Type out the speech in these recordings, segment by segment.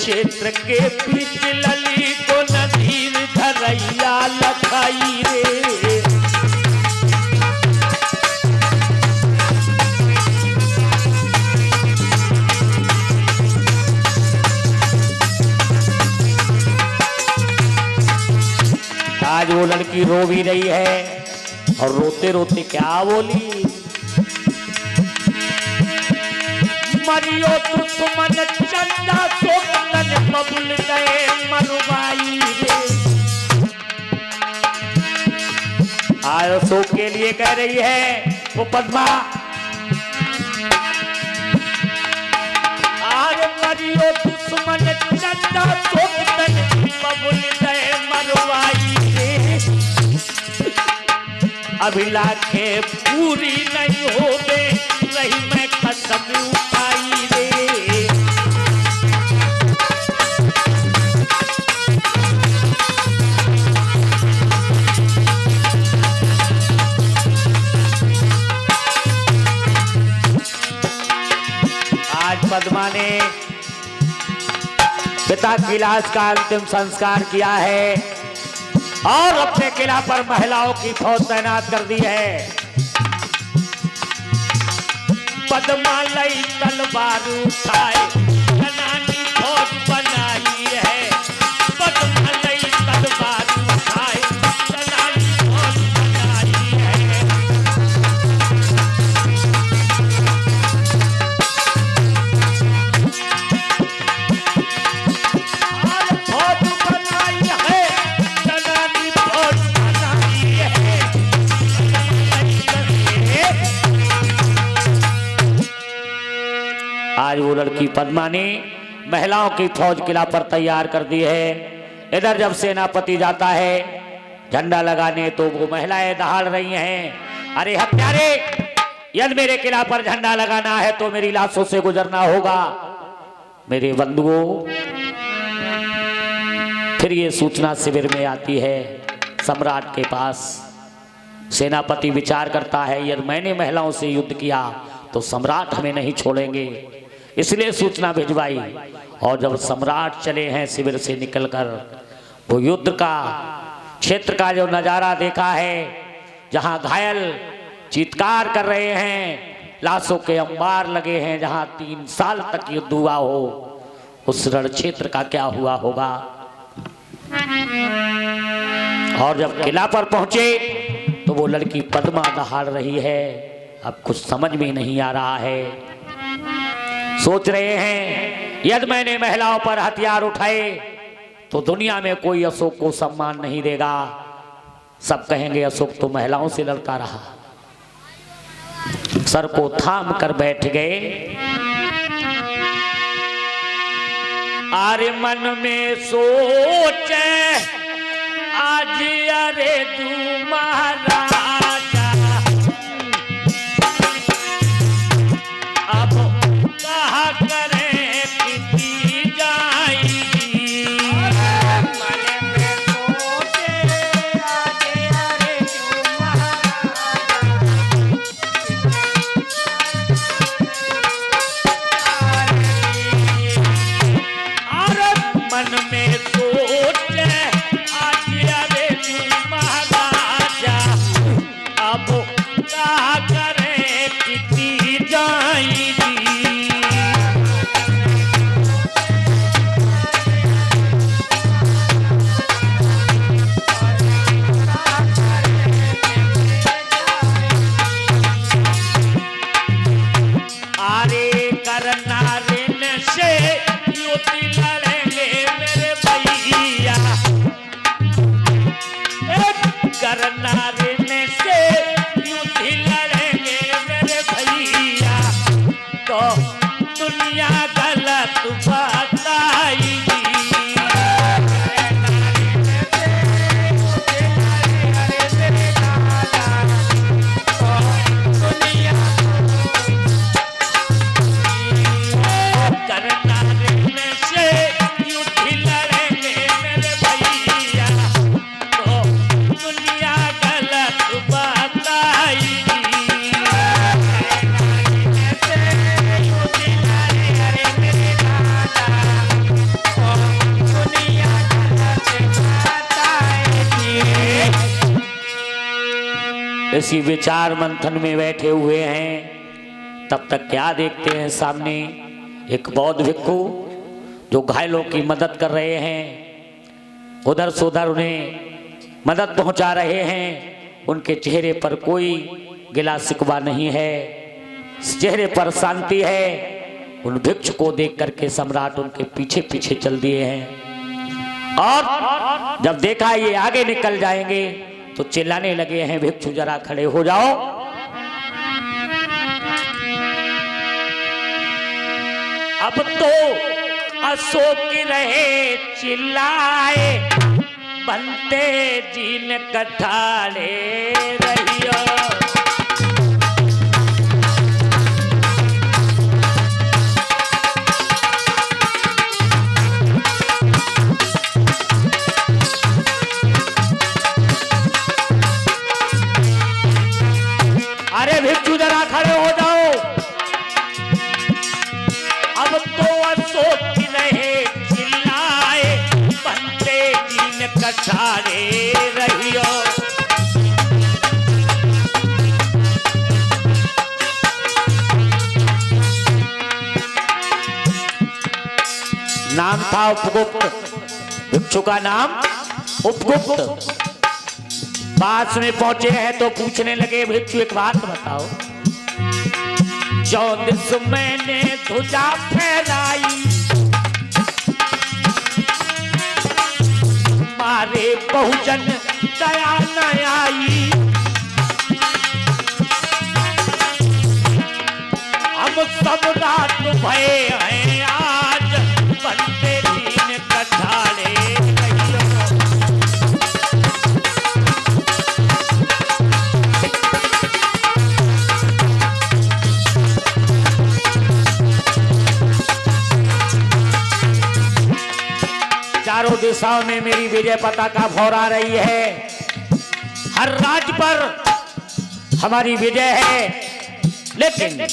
क्षेत्र के बीच लली को नदीर धरैया लखाई रे। आज वो लड़की रो भी रही है और रोते रोते क्या बोली, मरियो दुश्मन चंदा सोतन बबुल गए मरुबाई रे। आयो शोक के लिए कह रही है वो पद्मा, आज मरियो दुश्मन चंदा सोतन बबुल गए मरुबाई रे। अभिलाखे पूरी नहीं हो गए रही मैं कसम उठाई रे। आज पद्मा ने पिता की लाश का अंतिम संस्कार किया है और अपने किला पर महिलाओं की फौज तैनात कर दी है। पद्मा लई तलवार उठाए जनानी फौज बनाई है। पद्मा लई तलवार उठाए जनानी फौज बनाई है। और फौज बनाई है जनानी फौज बनाई है। आज वो लड़की पद्मा ने महिलाओं की फौज किला पर तैयार कर दी है। इधर जब सेनापति जाता है झंडा लगाने तो वो महिलाएं दहाड़ रही हैं, अरे हत्यारे, यदि मेरे किला पर झंडा लगाना है तो मेरी लाशों से गुजरना होगा। मेरे बंधुओं, फिर ये सूचना शिविर में आती है सम्राट के पास। सेनापति विचार करता है यदि मैंने महिलाओं से युद्ध किया तो सम्राट हमें नहीं छोड़ेंगे, इसलिए सूचना भिजवाई। और जब सम्राट चले हैं शिविर से निकलकर, वो युद्ध का क्षेत्र का जो नजारा देखा है, जहां घायल चीत्कार कर रहे हैं, लाशों के अंबार लगे हैं, जहां 3 साल तक युद्ध हुआ हो, उस रण क्षेत्र का क्या हुआ होगा। और जब किला पर पहुंचे तो वो लड़की पद्मा दहाड़ रही है। अब कुछ समझ में नहीं आ रहा है। सोच रहे हैं यदि मैंने महिलाओं पर हथियार उठाए तो दुनिया में कोई अशोक को सम्मान नहीं देगा। सब कहेंगे अशोक तो महिलाओं से लड़ता रहा। सर को थाम कर बैठ गए। आरे मन में सोचे आज अरे तू महाराजा, अब कहा करे कितनी जाएगी। मन में सोचे आज अरे तू महाराजा, अरे मन में सोचे आज अरे तू महाराजा, अब कहा करे कितनी जाएगी। आरे करना ऋण से युद्ध लड़ेंगे मेरे भैया, करना ऋण से युद्ध लड़ेंगे मेरे भैया, तो दुनिया गलत बताएगी। करना ऋण से युद्ध लड़ेंगे मेरे भैया, तो दुनिया गलत बताएगी। इसी विचार मंथन में बैठे हुए हैं, तब तक क्या देखते हैं सामने एक बौद्ध भिक्षु जो घायलों की मदद कर रहे हैं, उधर से उधर उन्हें मदद पहुंचा रहे हैं। उनके चेहरे पर कोई गिला शिकवा नहीं है, चेहरे पर शांति है। उन भिक्षु को देख करके सम्राट उनके पीछे पीछे चल दिए हैं और जब देखा ये आगे निकल जाएंगे तो चिल्लाने लगे हैं, भिक्षु जरा खड़े हो जाओ। अब तो अशोक रहे चिल्लाए, बनते जीन कठाड़े रहियो। अरे भिक्षु जरा खड़े हो जाओ, अब तो अशोक रहे चिल्लाए, बनते जीन कठारे रहियो। नाम था उपगुप्त, भिक्षु का नाम उपगुप्त। पास में पहुंचे हैं तो पूछने लगे, भिक्षु एक बात बताओ, 14 मैंने ध्वजा फहराई, मारे बहुजन दया न आई, हम सब रात भय हैं आज, बनते जीन कठाड़े। चारों दिशाओं में मेरी विजय पताका फहरा रही है, हर राज्य पर हमारी विजय है, लेकिन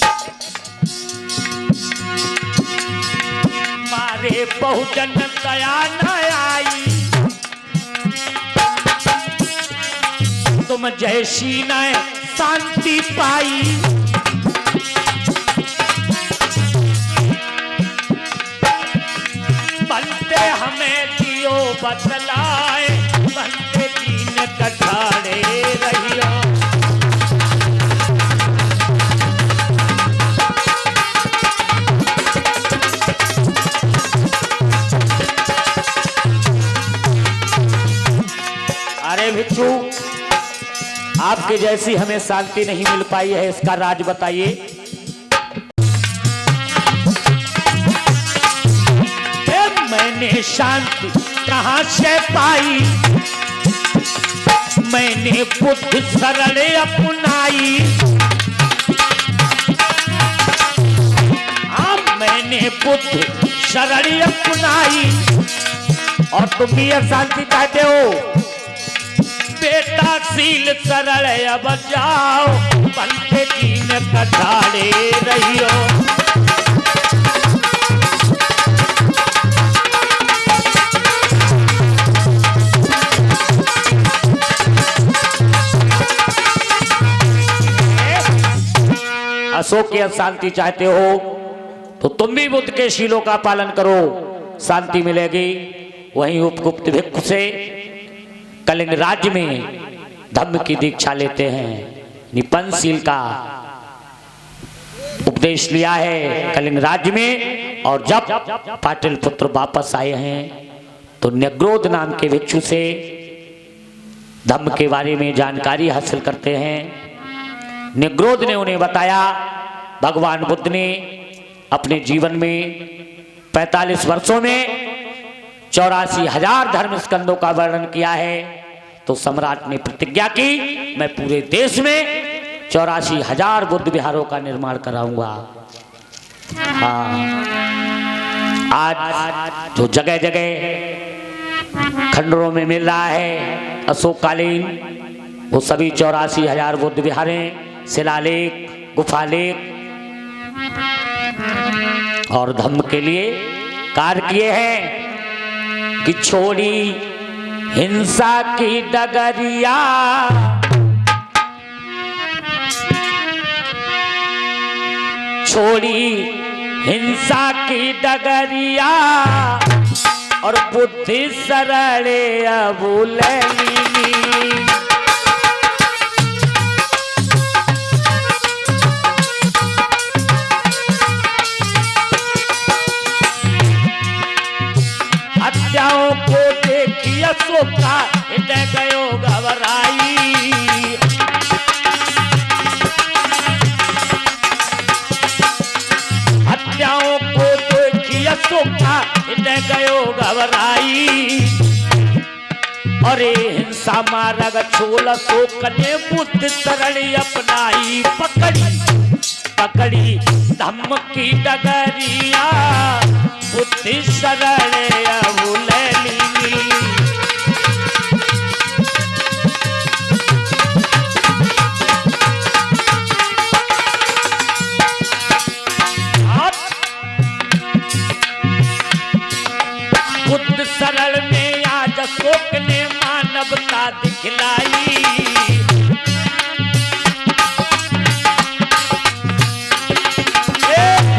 मारे बहुजन दया न आई, तुम जैसी न शांति पाई, बनते हमें दियो बतलाए, बनते जीन कठाड़े रहियो। अरे भिक्षु, आपके जैसी हमें शांति नहीं मिल पाई है, इसका राज बताइए। मैंने शांति कहां से पाई, मैंने बुद्ध सरल अपनाई, हाँ मैंने बुद्ध सरल अपनाई, और तुम भी शांति चाहते हो। बेटा सील सरल अब जाओ, बनते जीन कठाड़े रहियो। अशोक की शांति चाहते हो तो तुम भी बुद्ध के शीलों का पालन करो, शांति मिलेगी। वहीं उपगुप्त भिक्षु से कलिंग राज्य में धम्म की दीक्षा लेते हैं, निपंचशील का उपदेश लिया है कलिंग राज्य में। और जब पाटिल पुत्र वापस आए हैं तो न्यग्रोध नाम के भिक्षु से धम्म के बारे में जानकारी हासिल करते हैं। न्यग्रोध ने उन्हें बताया, भगवान बुद्ध ने अपने जीवन में 45 वर्षों में 84,000 धर्म स्कंदों का वर्णन किया है। तो सम्राट ने प्रतिज्ञा की, मैं पूरे देश में 84,000 बुद्ध विहारों का निर्माण कराऊंगा। हाँ, आज जो जगह जगह खंडरों में मिल रहा है अशोककालीन, वो सभी 84,000 बुद्ध विहारें, शिलालेख, गुफालेख और धम्म के लिए कार्य किए हैं कि छोड़ी हिंसा की डगरिया, छोड़ी हिंसा की डगरिया और बुद्धि सरले अबुलैनी। हत्याओं को देखी अशोका हृदय गयो घबराई। हत्याओं को देखी अशोका हृदय गयो घबराई। अरे हिंसा मारग छोल अशोक ने बुद्धि सरली अपनाई। पकड़ी पकड़ी धम्म की डगरिया बुद्धि सरले अबुलैनी। बुद्ध सरल में आज अशोक ने मानवता दिखलाई।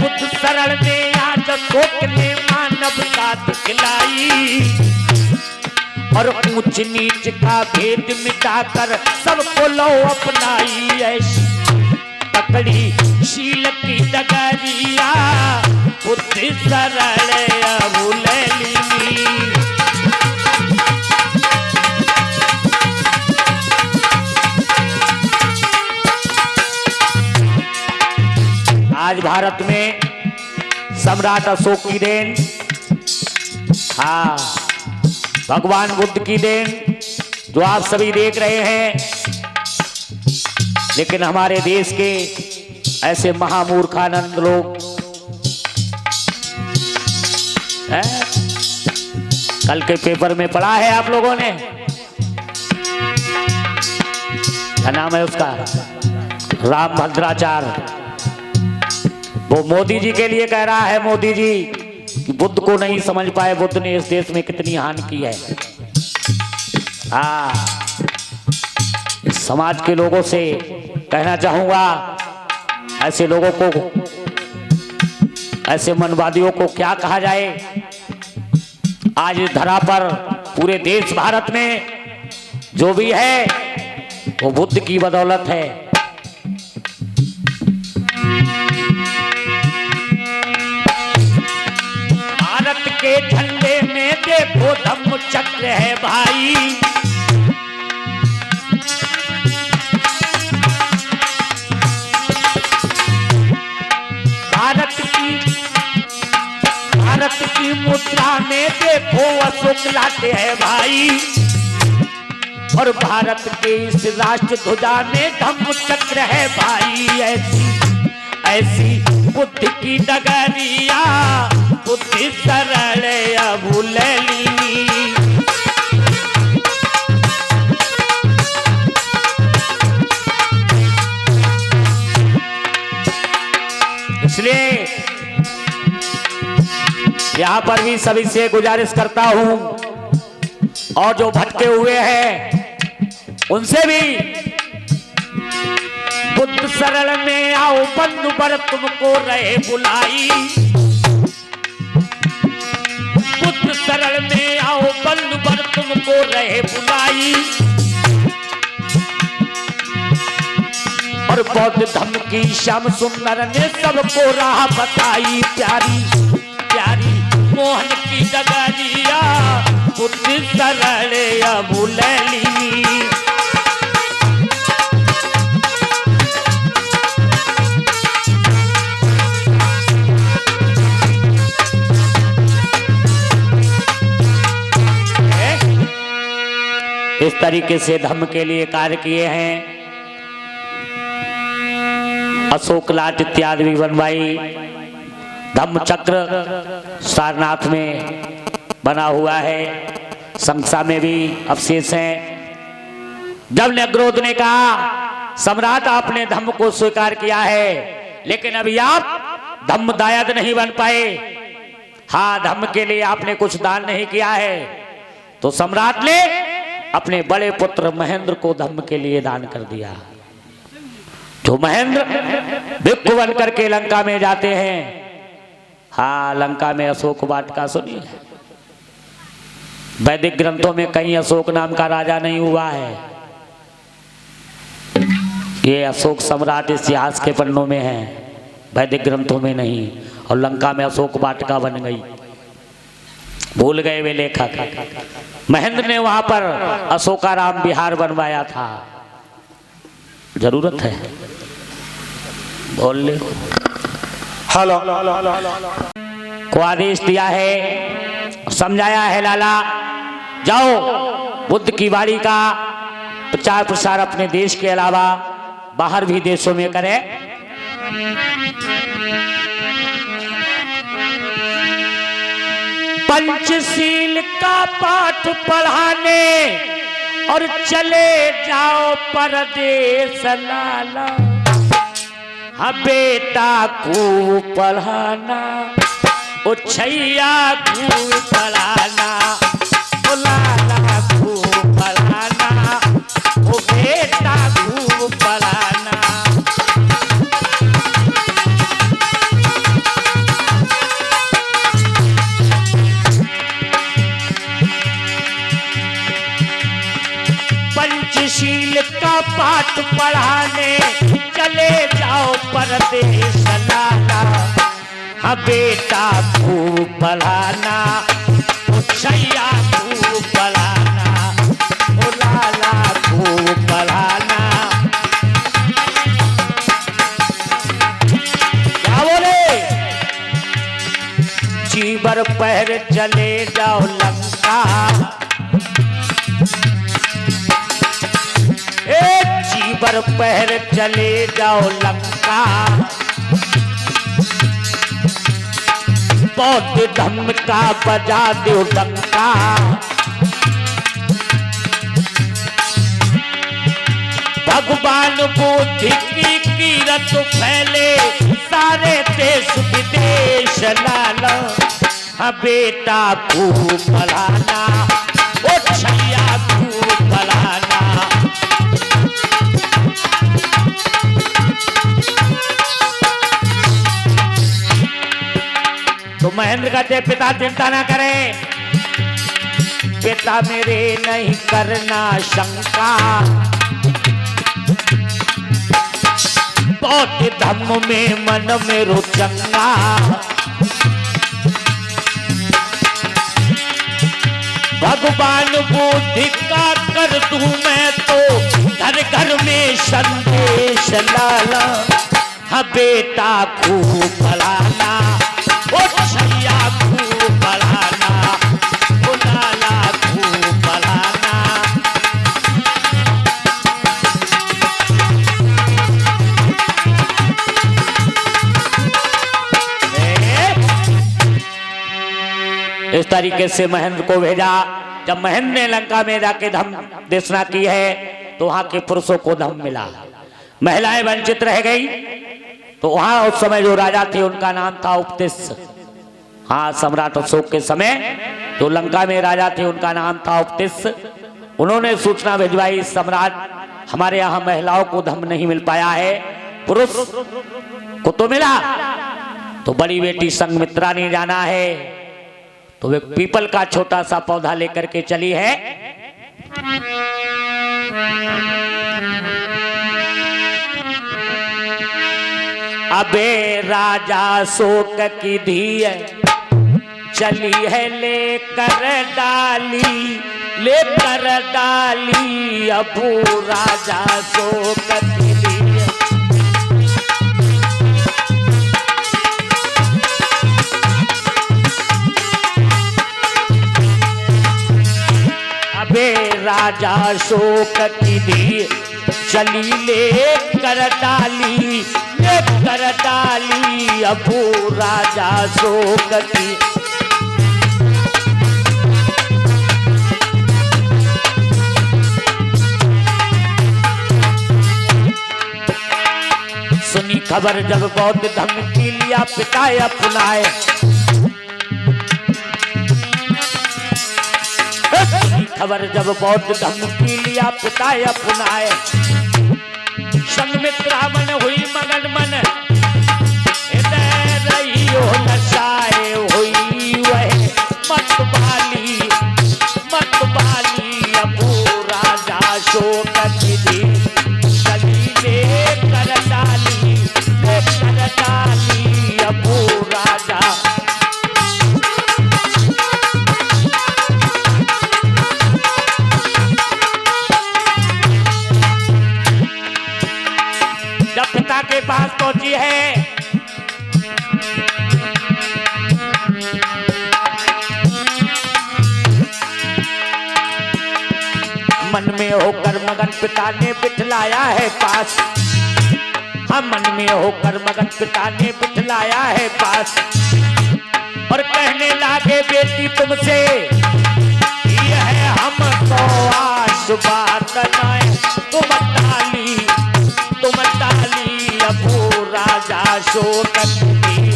बुद्ध सरल में आज अशोक ने मानवता दिखलाई। और ऊंच नीच का भेद मिटाकर सबको लो अपनाई। ऐसी पकड़ी शील की डगरिया बुद्धि सरले अबुलैनी। आज भारत में सम्राट अशोक की देन, हाँ भगवान बुद्ध की देन जो आप सभी देख रहे हैं। लेकिन हमारे देश के ऐसे महामूर्खानंद लोग हैं। कल के पेपर में पढ़ा है आप लोगों ने, क्या नाम है उसका, राम भद्राचार्य। वो मोदी जी के लिए कह रहा है, मोदी जी कि बुद्ध को नहीं समझ पाए, बुद्ध ने इस देश में कितनी हानि की है। समाज के लोगों से कहना चाहूंगा, ऐसे लोगों को, ऐसे मनवादियों को क्या कहा जाए। आज इस धरा पर पूरे देश भारत में जो भी है वो बुद्ध की बदौलत है। भारत के झंडे में देखो धम्म चक्र है भाई। भारत की मुद्रा में देखो अशोक लाटे है भाई। और भारत के इस राष्ट्र ध्वजा में धम्म चक्र है भाई। ऐसी ऐसी बुद्धि की डगरिया बुद्धि सरले अबुलैनी। इसलिए यहां पर भी सभी से गुजारिश करता हूं, और जो भटके हुए हैं उनसे भी, बुद्ध सरल में आओ बंधु बर तुमको रहे बुलाई। बुद्ध सरल में आओ बंधु बर तुमको रहे बुलाई। और बौद्ध धम्म की श्याम सुंदर ने सबको राह बताई। प्यारी प्यारी मोहन की डगरिया बुद्धि सरले अबुलैनी। इस तरीके से धम्म के लिए कार्य किए हैं। अशोक लाट इत्यादि भी बनवाई। धम्म चक्र सारनाथ में बना हुआ है, संख्या में भी अवशेष हैं। जब नग्रोध ने कहा सम्राट आपने धम्म को स्वीकार किया है, लेकिन अभी आप धम्म दायद नहीं बन पाए। हाँ, धम्म के लिए आपने कुछ दान नहीं किया है। तो सम्राट ने अपने बड़े पुत्र महेंद्र को धम्म के लिए दान कर दिया। जो महेंद्र भिक्षु बन करके लंका में जाते हैं। हाँ, लंका में अशोक वाटिका सुनिए। वैदिक ग्रंथों में कहीं अशोक नाम का राजा नहीं हुआ है। ये अशोक सम्राट इतिहास के पन्नों में है, वैदिक ग्रंथों में नहीं। और लंका में अशोक वाटिका बन गई, भूल गए वे लेखक। महेंद्र ने वहां पर अशोकाराम विहार बनवाया था। जरूरत है बोल ले। हेलो को आदेश दिया है, समझाया है, लाला जाओ बुद्ध की वाणी का प्रचार प्रसार अपने देश के अलावा बाहर भी देशों में करें। पंचशील का पाठ पढ़ाने और चले जाओ परदेश लाला। हाँ बेटा को पढ़ाना, ओ छैया को पढ़ाना, ओ लाला को पढ़ाना, ओ बेटा को पढ़ाना। पंचशील का पाठ पढ़ाने चले जाओ परदेश लाला। हाँ बेटा को पढ़ाना, ओ छैया को पढ़ाना, ओ लाला को पढ़ाना। क्या बोले? जीवर पहर चले जाओ लंका। जीवर पहर चले जाओ लंका। बौद्ध धर्म का बजा दो डंका। भगवान बुद्ध की कीरत फैले सारे देश विदेश लाला। हाँ बेटा को पढ़ाना, ओ छैया को पढ़ाना। तो महेंद्र कहते पिता चिंता ना करें, पिता मेरे नहीं करना शंका। बौद्ध धर्म में मन में रुचंगा। भगवान बुद्ध का कर दूं मैं तो घर घर में संदेश लाला। हाँ बेटा को पढ़ाना, ओ छैया को पढ़ाना, ओ लाला को पढ़ाना। इस तरीके से महेंद्र को भेजा। जब महेंद्र ने लंका में जाके धम्म देशना की है तो वहां के पुरुषों को धम्म मिला, महिलाएं वंचित रह गई। तो वहां उस समय जो राजा थे उनका नाम था उपतिश। हाँ, सम्राट अशोक के समय जो लंका में राजा थे उनका नाम था उपतिश। उन्होंने सूचना भिजवाई, सम्राट हमारे यहाँ महिलाओं को धम्म नहीं मिल पाया है, पुरुष को तो मिला। तो बड़ी बेटी संघमित्रा ने जाना है, तो वे पीपल का छोटा सा पौधा लेकर के चली है। अबे राजा शोक की धी चली है लेकर डाली, अबू राजा शोक की धी। अबे राजा शोक की धी चली लेकर डाली, अबू राजा शोक की। सुनी खबर जब बौद्ध धम्म की लिया पिता अपनाए। खबर जब बौद्ध धम्म की लिया पिता अपनाए। संघमित्रा मन सीता के पास पहुंची है। मन में होकर मगन पिता ने बिठलाया है पास, हम मन में होकर मगन पिता ने बिठलाया है पास, और कहने लागे बेटी तुमसे यह हम तो आश बात नहीं, तुम टाली अबू राजा शोक की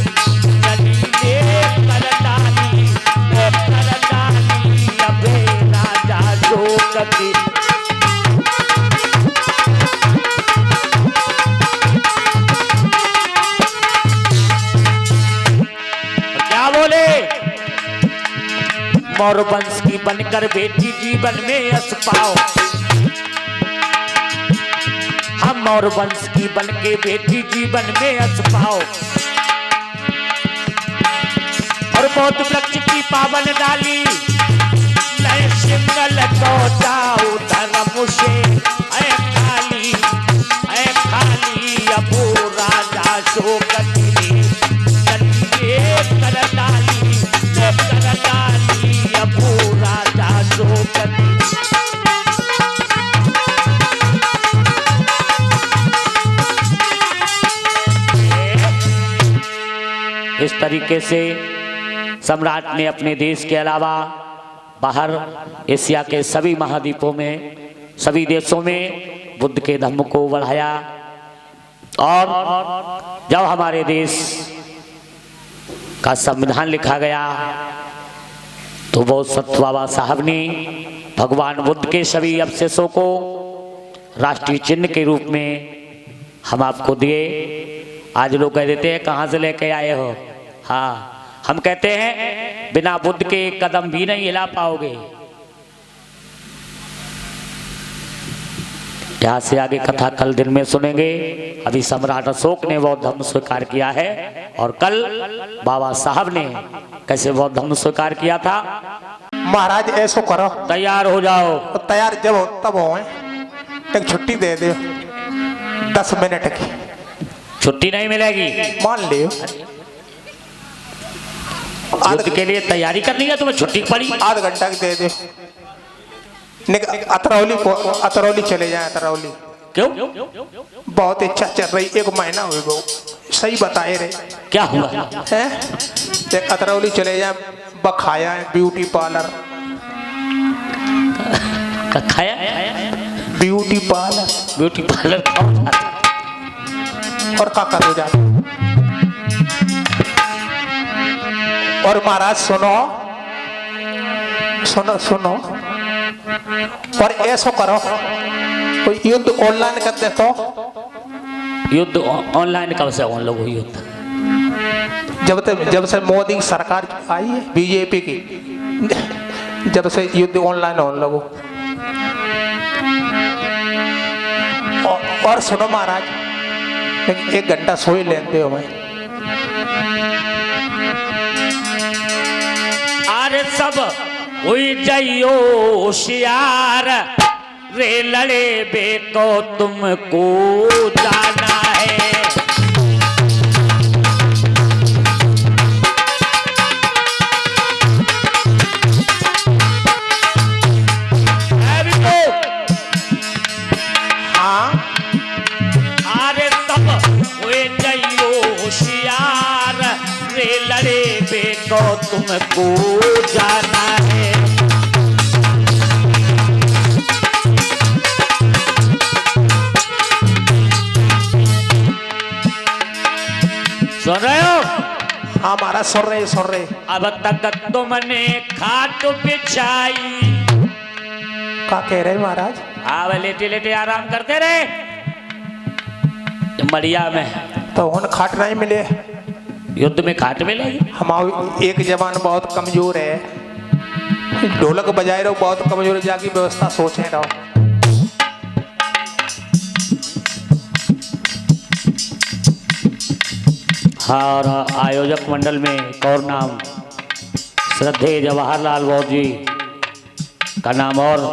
चली ले कर डाली अबे राजा शोक की। क्या बोले? मौर वंश की बनकर बेटी जीवन में यश पाओ, हम मौर वंश की बनके बेटी जीवन में यश पाओ, और मौत वृक्ष की पावन डाली नए सिंगल तो जाओ धर्म से ऐ खाली अबू राजा शोक की चलिए कर डाली अबू राजा शोक की। इस तरीके से सम्राट ने अपने देश के अलावा बाहर एशिया के सभी महाद्वीपों में, सभी देशों में बुद्ध के धर्म को बढ़ाया। और जब हमारे देश का संविधान लिखा गया तो बहुत बाबा साहब ने भगवान बुद्ध के सभी अवशेषों को राष्ट्रीय चिन्ह के रूप में हम आपको दिए। आज लोग कह देते हैं कहाँ से लेके आए हो? हाँ, हम कहते हैं बिना बुद्ध के एक कदम भी नहीं हिला पाओगे। यहाँ से आगे कथा कल दिन में सुनेंगे। अभी सम्राट अशोक ने बौद्ध धर्म स्वीकार किया है, और कल बाबा साहब ने कैसे बौद्ध धर्म स्वीकार किया था। महाराज ऐसो करो, तैयार हो जाओ। तो तैयार जब हो तब हो, एक छुट्टी दे दो 10 मिनट की। छुट्टी नहीं मिलेगी, मान लियो। युद्ध के लिए तैयारी करनी है, तुम्हें छुट्टी पड़ी। आध घंटा की दे दे। अतरौली चले जाए। अतरौली क्यों? बहुत इच्छा चल रही, 1 महीना हुए गो। सही बताए रहे क्या हुआ है? अतरौली चले जाए, बखाया ब्यूटी पार्लर। खाया ब्यूटी पार्लर और का कर जाते। और महाराज सुनो सुनो सुनो, और ऐसा करो, कोई युद्ध ऑनलाइन कर दे तो। युद्ध ऑनलाइन कब से उन लोग युद्ध? जब से मोदी की सरकार आई है, बीजेपी की, जब से युद्ध ऑनलाइन होने लगो। और सुनो महाराज, 1 घंटा सोई लेते हो। मैं अरे सब हुई जाइयो होशियार, रे लड़े बेको तुमको जाना है। हाँ, अरे सब हुए जाइयो होशियार, रे लड़े बेको तुमको जाना है। सुन रहे हो? हाँ महाराज सुन रहे। अब तक तुमने खाट बिछाई। क्या कह रहे महाराज? आव लेटे लेटे आराम करते रहे मड़िया में, तो उन खाट नहीं मिले। युद्ध में खाट मिलेगी। हमारा एक जवान बहुत कमजोर है, ढोलक बजाए रहो, बहुत कमजोर है, जाकी व्यवस्था सोचे रहो। हाँ, और आयोजक मंडल में और नाम श्रद्धेय जवाहरलाल बौद्ध जी का नाम, और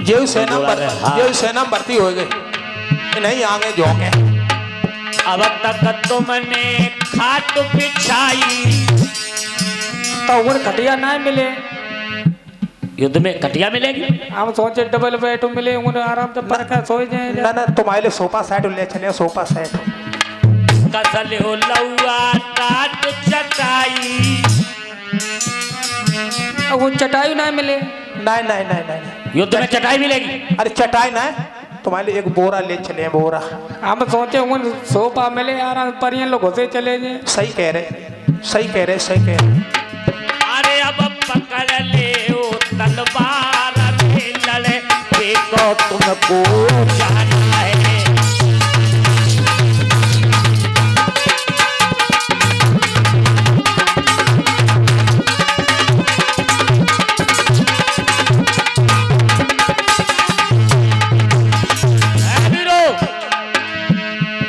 जेव सेना भर्ती हो गए। नहीं आगे झोंके। अब तक तुमने खाट बिछाई, तो वो खटिया ना मिले, युद्ध में खटिया मिलेगी। हम सोचे डबल बेड मिले, उन्हें आराम से पर का सोए जाए। ना ना तुम्हारे लिए सोफा सेट ले चले, सोफा सेट। कसल हो लौआ टाट चटाई, वो चटाई ना मिले। नहीं नहीं नहीं नहीं, युद्ध में चटाई मिलेगी। अरे चटाई ना, तुम्हारे लिए एक बोरा ले चले, बोरा। हम सोचे उन सोफा मिले आराम पर, ये लोग घुसे चले जाए। सही कह रहे, सही कह रहे, सही कह रहे। अरे अब पकड़ ले ओ तलवार में लड़े, देखो तुमको जाना है।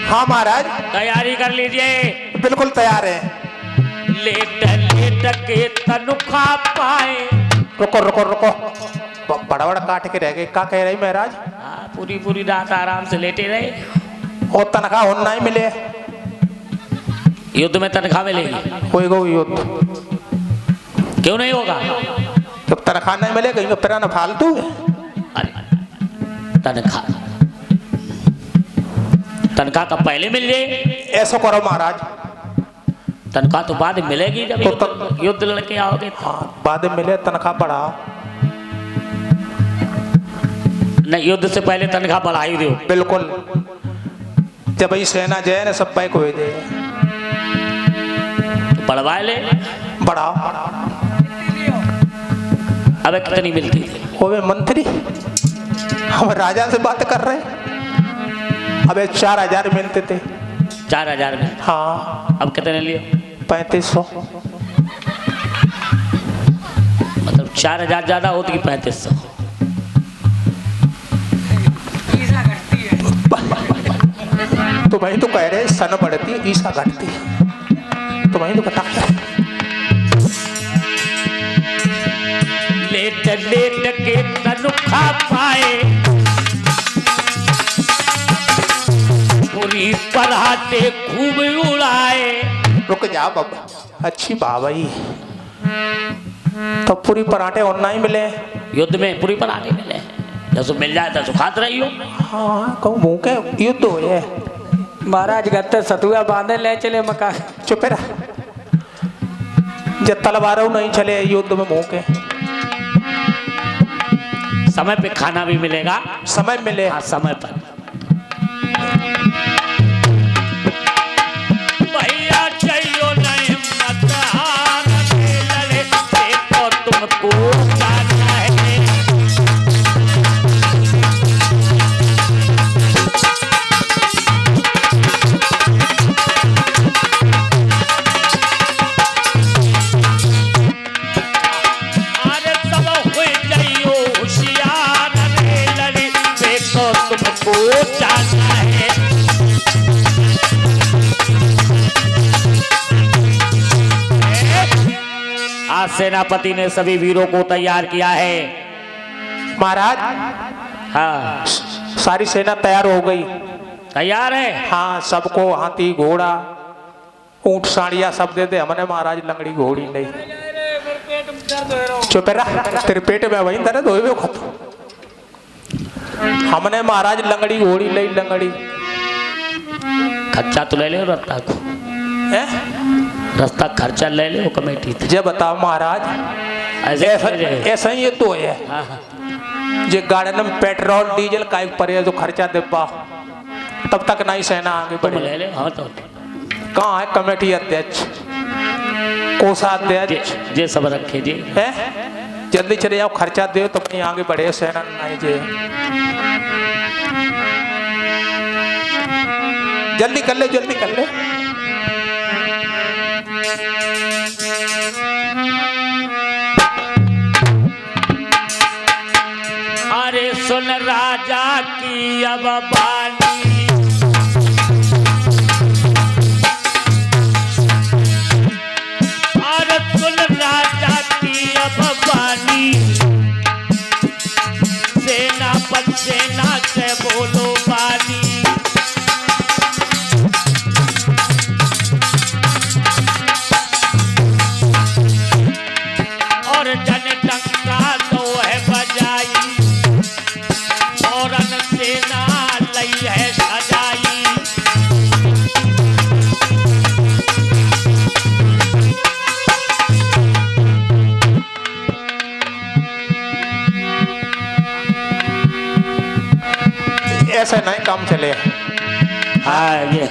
हाँ महाराज, तैयारी कर लीजिए। बिल्कुल तैयार है। लेट लेट के तनुखा पाए। रुको रुको रुको, बड़ा बड़ा काट के रह गए। क्या कह रही महाराज? पूरी पूरी रात आराम से लेटे रहे। और तनख्वाह होना नहीं मिले। युद्ध में तनख्वाह मिलेगी। होएगा युद्ध, क्यों नहीं होगा? जब तनख्वाह नहीं मिले कहीं तेरा ना फालतू है। अरे तनख्वाह, तनख्वाह का पहले मिल जाए। ऐसा करो महाराज, तनख्वाह तो बाद में मिलेगी जब तो युद्ध लड़के आओगे। हाँ, बाद में मिले तनख्वाह बढ़ाओ। नहीं, युद्ध से पहले तनख्वाह बढ़ा ही दो। बिल्कुल, जब भाई सेना जाए ना सब पैक हो जाए। तो बढ़वा ले, बढ़ाओ। अबे कितनी मिलती थी? ओए मंत्री, हम राजा से बात कर रहे हैं। अबे 4000 मिलते थे। 4000 में? हाँ। अब कितने लिए? 3500। मतलब 4000 ज्यादा होती कि 3500? तो भाई तो कह रहे सन बढ़ती ईसा घटती, तो भाई तो बता। लेट लेट के तनुखा पाए, पूरी पराठे खूब उड़ाए। रुक जा बाबा, अच्छी बाबाई। तो पूरी पराठे और नहीं मिले? युद्ध में पूरी पराठे मिले, जैसे मिल जाए तो खात रही हो। हाँ, कहूँ भूखे युद्ध हो ये। महाराज गत्ते सतुआ बांधे ले चले मकान। चुप रह, जब तलवारों नहीं चले युद्ध में भूखे। समय पे खाना भी मिलेगा। समय मिले। हाँ, समय पर। भैया चाहिए नहीं मत हार के लड़े, देखो तुमको जाना है। आज सेनापति ने सभी वीरों को तैयार किया है। महाराज, हाँ, सारी सेना तैयार हो गई। तैयार है। हाँ, सबको हाथी घोड़ा ऊंट साड़िया सब दे दे हमने महाराज, लंगड़ी घोड़ी नहीं। चुप रहा, तेरे पेट में वही दर्द हो खत्म। हमने महाराज लंगड़ी घोड़ी नहीं, लंगड़ी। खर्चा तो ले ले रस्ता को, रास्ता खर्चा ले ले वो कमेटी थी। जब बताओ महाराज, ऐसा ही ये तो है। हाँ, हाँ। जे गाड़ी में पेट्रोल डीजल का पड़े जो खर्चा दे पा, तब तक नहीं सेना आगे तुम बढ़े। ले ले। हाँ, तो कहाँ है कमेटी अध्यक्ष, कोषाध्यक्ष? जे सब रखे जी है, जल्दी चले जाओ, खर्चा दे तो अपनी आगे बढ़े सेना नहीं जे। जल्दी कर ले, जल्दी कर ले। अरे सुन राजा की अब बानी, अरे सुन राजा की अब बानी, सेना पर सेना से बोलो बानी। ऐसा नहीं काम चले। हाँ ये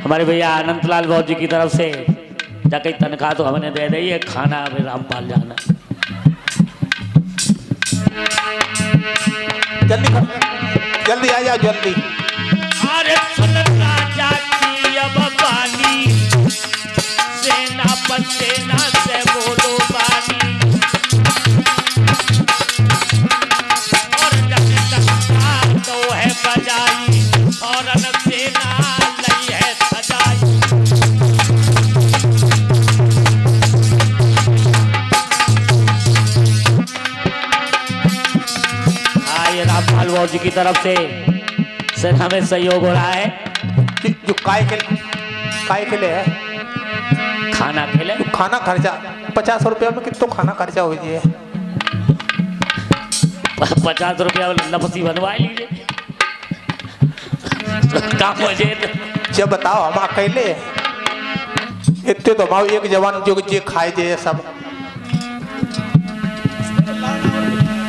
हमारे भैया अनंतलाल बाबू जी की तरफ से जाके तनख्वाह तो हमने दे दी है, खाना अभी रामपाल जाना। जल्दी जल्दी आ जाओ जल्दी। अरे सुन राजा की अब बानी, सेना पर सेना से बोलो बानी, और जब तक तो है बजाई और सेना लई है सजाई। ये रामपाल बाबू जी की तरफ से सेना में सहयोग हो रहा है। जो काय के लिए है खाना के लिए खाना खर्चा 50 रुपया में कितना खाना खर्चा हो जाए। 50 रुपया लपसी बनवा लीजिए काम हो जाए। जब बताओ हम अकेले इतने तो भाव एक जवान जो जे खाए जे सब।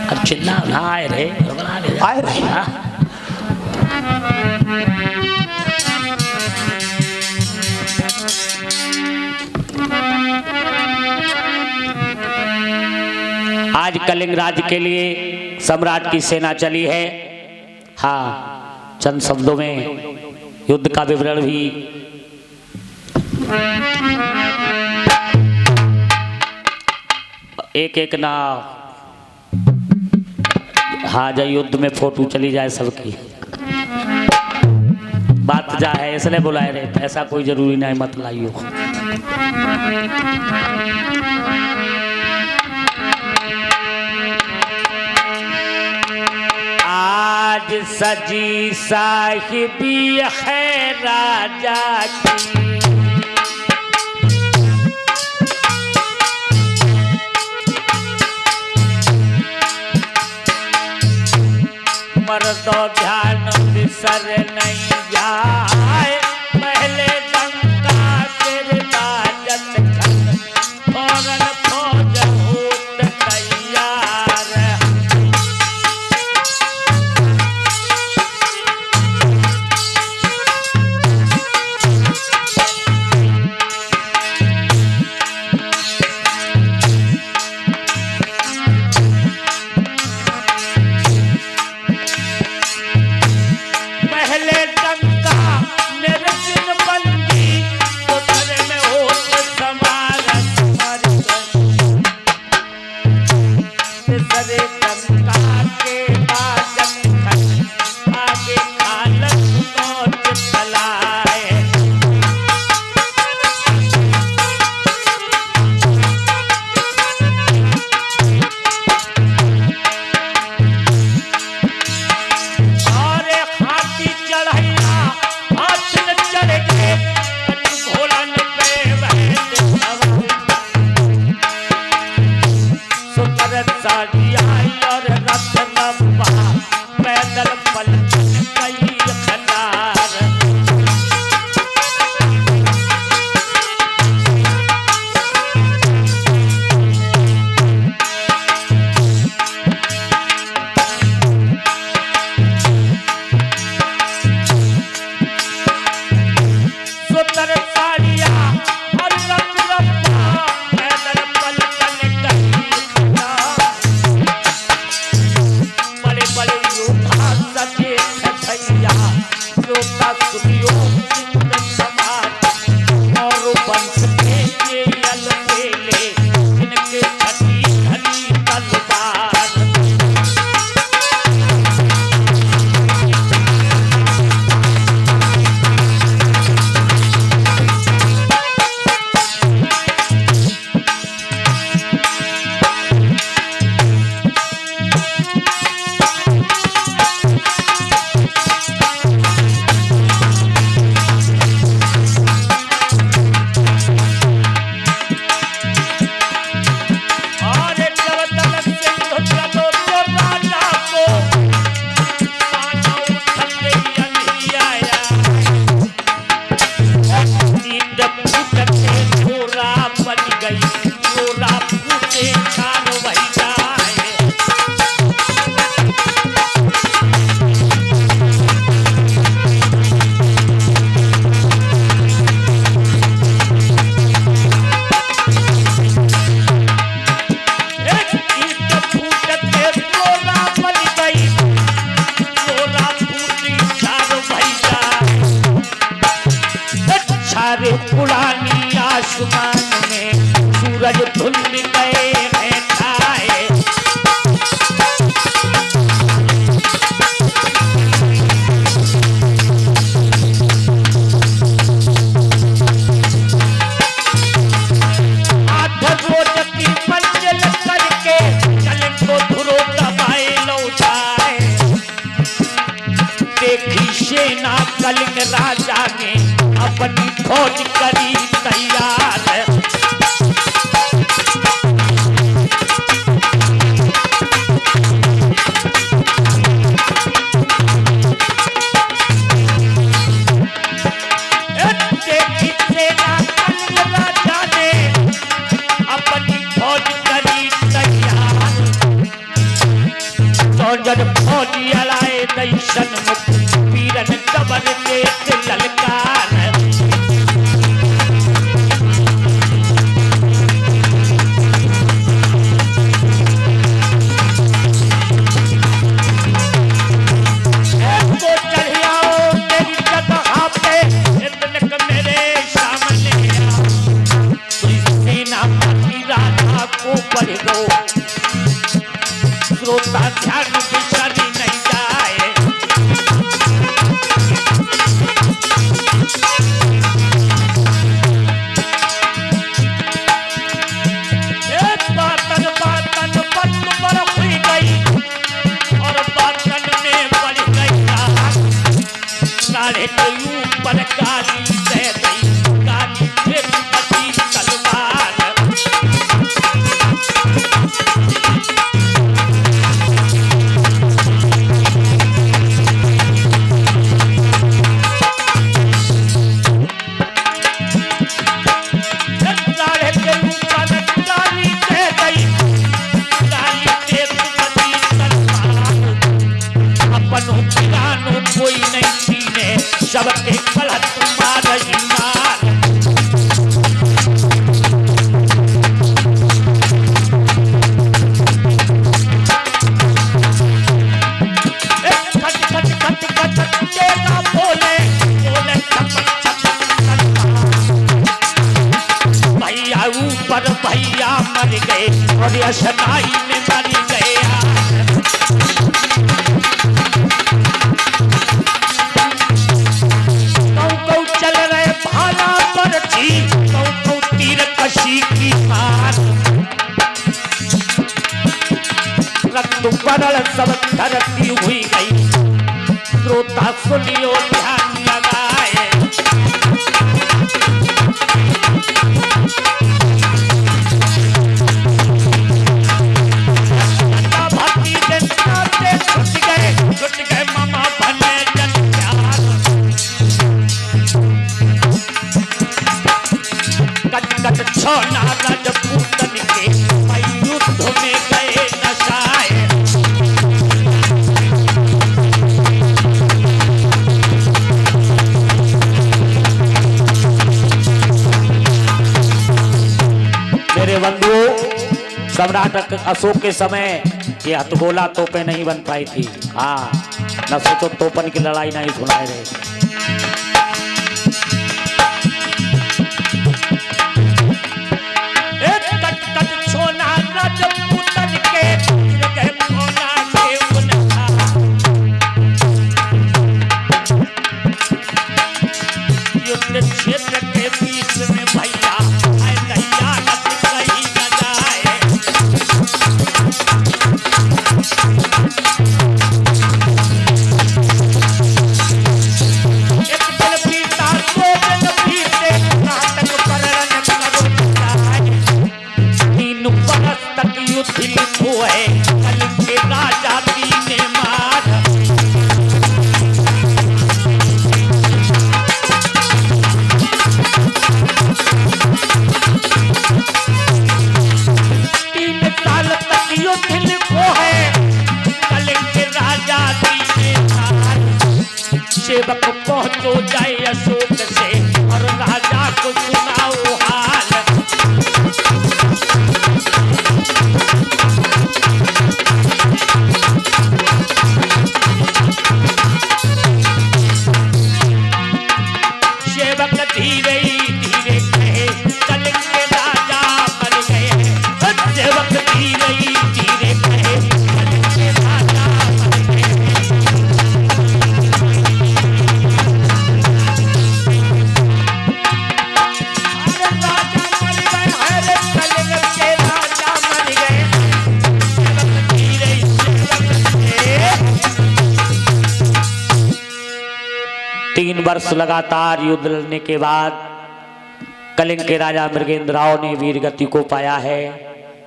अब चिल्ला ना आए रे आए रहे। आज कलिंग राज्य के लिए सम्राट की सेना चली है। हाँ चंद शब्दों में युद्ध का विवरण भी एक एक ना। हाँ जब युद्ध में फोटो चली जाए सबकी बात जा है इसलिए बुलाए रहे, पैसा कोई जरूरी नहीं मत लाइयो। आज सजी साहिबी है राजा की, मर्दो ध्यान बिसर नहीं जाए, पहले डंका सिर बाजत खन, फौरन फौज होत तैयार। आसमान में सूरज धुंध गए हैं छाए। सेना कलिंग राजा ने अपनी फौज करी तैयार। देखी सेना कलिंग राजा ने अपनी फौज करी तैयार। तो जब फौजी अलाए दैशन मुक्त वीरन कबर देत ललकार। चढ़ियाओ तेरी जगह पे इतने मेरे सामने सेनापति राजा को पढ़ दो श्रोता ध्यान बिसरी नहीं जाए। बातन बातन बन बरफ गई और बातन में बढ़ गई साढ़े के ऊपर गाली दे गई। गाली फिर बची तलवार। कोई नहीं सीने सबके गलत मार ही मार। खट खट खट खट देना बोले बोले भैया ऊपर भैया मर गए और यशनाई में मर गए। कशी की मार रक्त बदल सब धरती हुई गई। श्रोता सुनियो ध्यान लगाए। भक्ति से छुट गए मामा बने जन प्यार। कट छोना राजपूतन के युद्ध में गए नशाए। मेरे बंधुओं, सम्राट अशोक के समय ये हथगोला तोपें नहीं बन पाई थी। हाँ, न सोचो तोपन की लड़ाई नहीं सुनाए रहे। क्षेत्र के बीच में भैया कहीं न जाए। एक दिन बीता दो दिन बीते नाटक पर रण करो। तीन बरस तक युद्ध हुए कल के राजा दीने मार। सेवक पहुंचो जाए अशोक से और राजा को सुनाओ हाल। सेवक धीरे धीरे कहे कल 3 वर्ष लगातार युद्ध लड़ने के बाद कलिंग के राजा मृगेंद्रराव ने वीर गति को पाया है।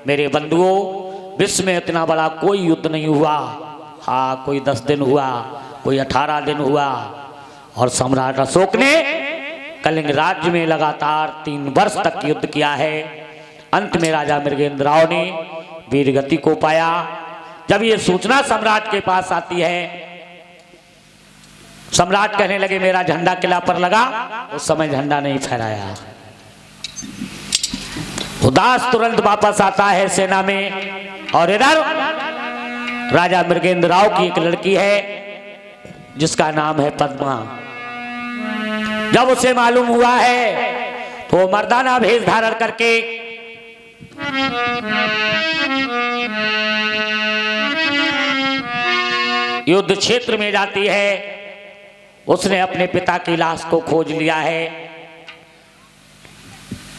मेरे बंधुओं, विश्व में इतना बड़ा कोई युद्ध नहीं हुआ। हाँ, कोई 10 दिन हुआ, कोई 18 दिन हुआ, और सम्राट अशोक ने कलिंग राज्य में लगातार 3 वर्ष तक युद्ध किया है। अंत में राजा मृगेंद्रराव ने वीर गति को पाया। जब ये सूचना सम्राट के पास आती है, सम्राट कहने लगे मेरा झंडा किला पर लगा। उस समय झंडा नहीं फहराया। उदास तुरंत वापस आता है सेना में, और इधर राजा मृगेंद्रराव की एक लड़की है जिसका नाम है पद्मा। जब उसे मालूम हुआ है तो मर्दाना भेष धारण करके युद्ध क्षेत्र में जाती है। उसने अपने पिता की लाश को खोज लिया है,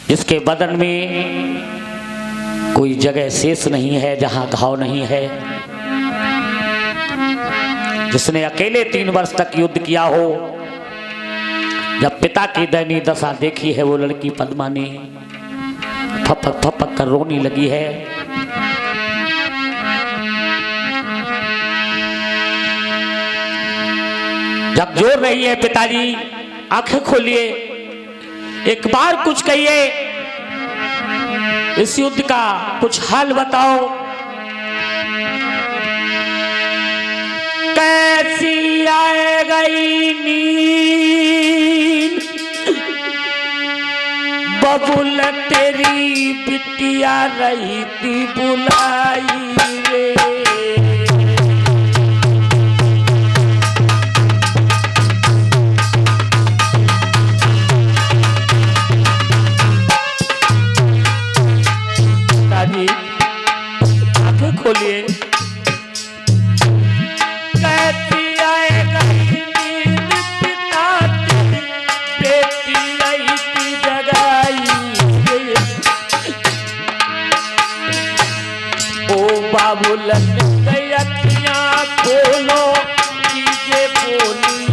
जिसके बदन में कोई जगह शेष नहीं है जहां घाव नहीं है। जिसने अकेले 3 वर्ष तक युद्ध किया हो, जब पिता की दयनीय दशा देखी है, वो लड़की पद्मा ने फपक फपक कर रोने लगी है। जब जोर रही है, पिताजी आंखें खोलिए, एक बार कुछ कहिए, इस युद्ध का कुछ हाल बताओ। कैसी आए गई नींद बबुल तेरी बिटिया रही थी बुलाई रे। आंखें खोलिए। कैसी आएगा नींद पिता तेरी बेटी आई थी जगाई। ओ बाबुल अखियां खोलो कीजिए बोली